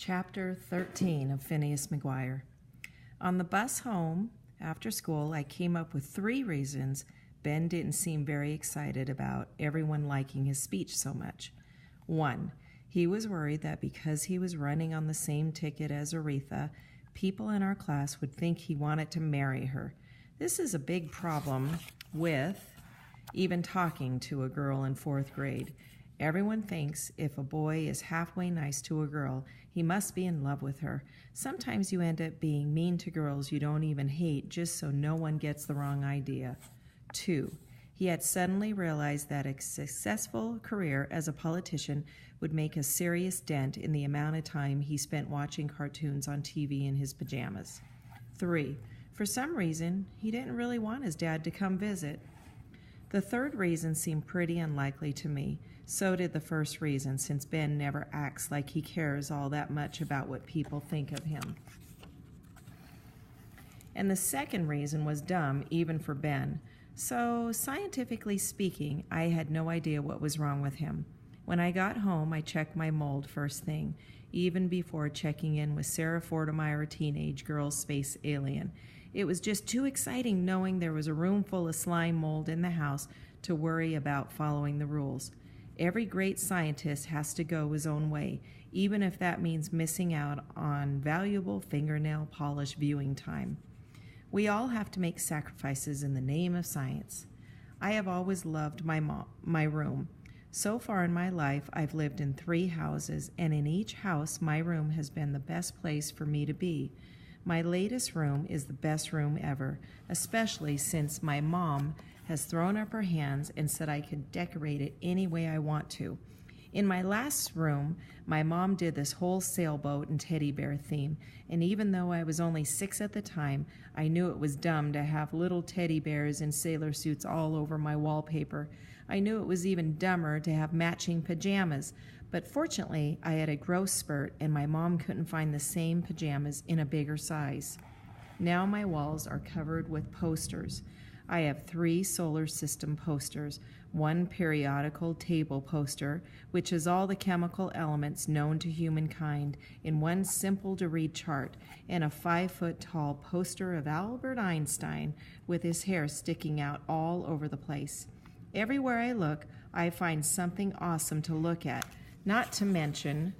Chapter 13 of Phineas MacGuire. On the bus home after school, I came up with 3 reasons Ben didn't seem very excited about everyone liking his speech so much. 1. He was worried that because he was running on the same ticket as Aretha, people in our class would think he wanted to marry her. This is a big problem with even talking to a girl in 4th grade. Everyone thinks if a boy is halfway nice to a girl, he must be in love with her. Sometimes you end up being mean to girls you don't even hate just so no one gets the wrong idea. 2. He had suddenly realized that a successful career as a politician would make a serious dent in the amount of time he spent watching cartoons on TV in his pajamas. 3. For some reason, he didn't really want his dad to come visit. The 3rd reason seemed pretty unlikely to me. So did the first reason, since Ben never acts like he cares all that much about what people think of him. And the 2nd reason was dumb, even for Ben. So, scientifically speaking, I had no idea what was wrong with him. When I got home, I checked my mold first thing, even before checking in with Sarah Fortemeyer, teenage girl space alien. It was just too exciting knowing there was a room full of slime mold in the house to worry about following the rules. Every great scientist has to go his own way, even if that means missing out on valuable fingernail polish viewing time. We all have to make sacrifices in the name of science. I have always loved my room. So far in my life, I've lived in 3 houses, and in each house, my room has been the best place for me to be. My latest room is the best room ever, especially since my mom has thrown up her hands and said I could decorate it any way I want to. In my last room, my mom did this whole sailboat and teddy bear theme, and even though I was only 6 at the time, I knew it was dumb to have little teddy bears in sailor suits all over my wallpaper. I knew it was even dumber to have matching pajamas, but fortunately, I had a growth spurt and my mom couldn't find the same pajamas in a bigger size. Now my walls are covered with posters. I have 3 solar system posters, 1 periodical table poster, which is all the chemical elements known to humankind in one simple-to-read chart, and a 5-foot-tall poster of Albert Einstein with his hair sticking out all over the place. Everywhere I look, I find something awesome to look at, not to mention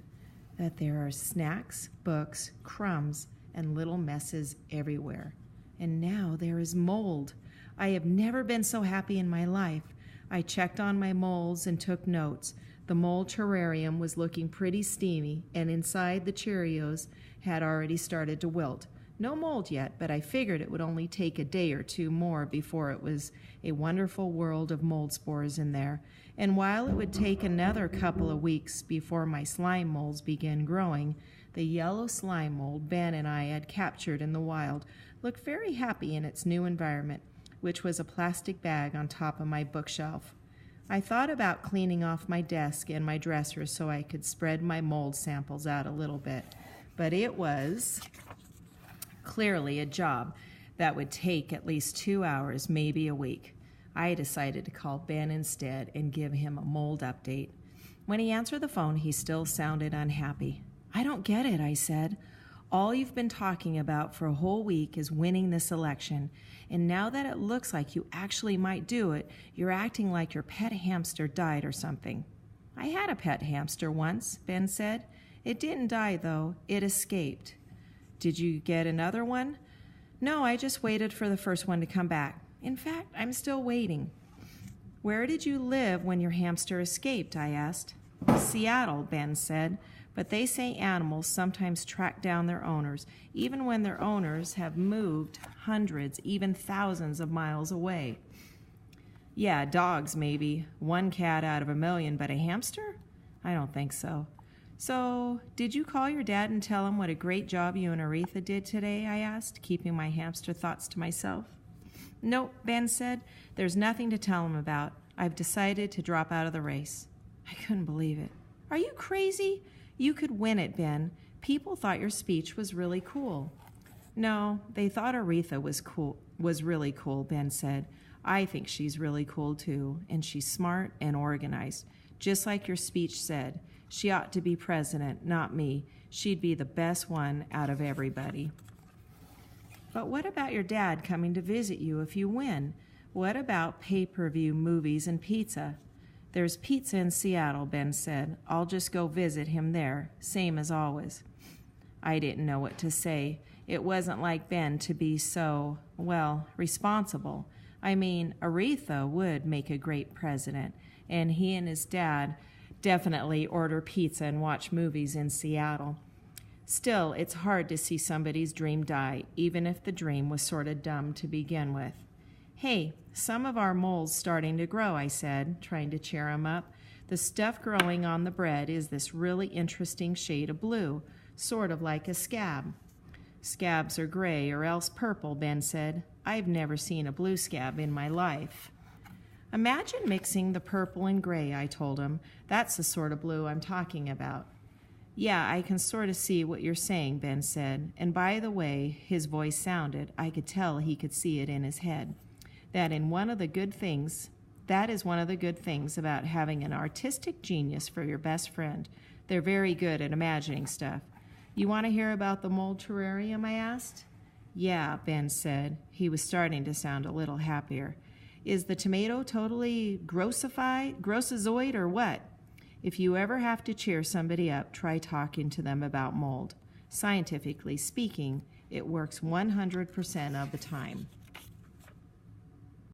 that there are snacks, books, crumbs, and little messes everywhere. And now there is mold. I have never been so happy in my life. I checked on my molds and took notes. The mold terrarium was looking pretty steamy, and inside the Cheerios had already started to wilt. No mold yet, but I figured it would only take a day or 2 more before it was a wonderful world of mold spores in there. And while it would take another couple of weeks before my slime molds began growing, the yellow slime mold Ben and I had captured in the wild looked very happy in its new environment, which was a plastic bag on top of my bookshelf. I thought about cleaning off my desk and my dresser so I could spread my mold samples out a little bit, but it was clearly a job that would take at least 2 hours, maybe a week. I decided to call Ben instead and give him a mold update. When he answered the phone, he still sounded unhappy. "I don't get it," I said. "All you've been talking about for a whole week is winning this election, and now that it looks like you actually might do it, you're acting like your pet hamster died or something." "I had a pet hamster once," Ben said. "It didn't die, though. It escaped." "Did you get another one?" "No, I just waited for the first one to come back. In fact, I'm still waiting." "Where did you live when your hamster escaped?" I asked. "Seattle," Ben said, "but they say animals sometimes track down their owners, even when their owners have moved hundreds, even thousands of miles away." "Yeah, dogs maybe, 1 cat out of 1,000,000, but a hamster? I don't think so." "So, did you call your dad and tell him what a great job you and Aretha did today?" I asked, keeping my hamster thoughts to myself. "Nope," Ben said. "There's nothing to tell him about. I've decided to drop out of the race." I couldn't believe it. "Are you crazy? You could win it, Ben. People thought your speech was really cool." "No, they thought Aretha was really cool," Ben said. "I think she's really cool too, and she's smart and organized, just like your speech said. She ought to be president, not me. She'd be the best one out of everybody. But what about your dad coming to visit you if you win? What about pay-per-view movies and pizza? There's pizza in Seattle, Ben said. I'll just go visit him there, same as always. I didn't know what to say. It wasn't like Ben to be so, responsible. I mean, Aretha would make a great president, and he and his dad definitely order pizza and watch movies in Seattle. Still, it's hard to see somebody's dream die, even if the dream was sort of dumb to begin with. Hey, some of our mole's starting to grow, I said, trying to cheer him up. The stuff growing on the bread is this really interesting shade of blue, sort of like a scab. Scabs are gray or else purple, Ben said. I've never seen a blue scab in my life. Imagine mixing the purple and gray, I told him. That's the sort of blue I'm talking about. Yeah, I can sort of see what you're saying, Ben said. And by the way his voice sounded, I could tell he could see it in his head. That is one of the good things about having an artistic genius for your best friend. They're very good at imagining stuff. You want to hear about the mold terrarium, I asked? Yeah, Ben said. He was starting to sound a little happier. Is the tomato totally grossozoid or what? If you ever have to cheer somebody up, try talking to them about mold. Scientifically speaking, it works 100% of the time.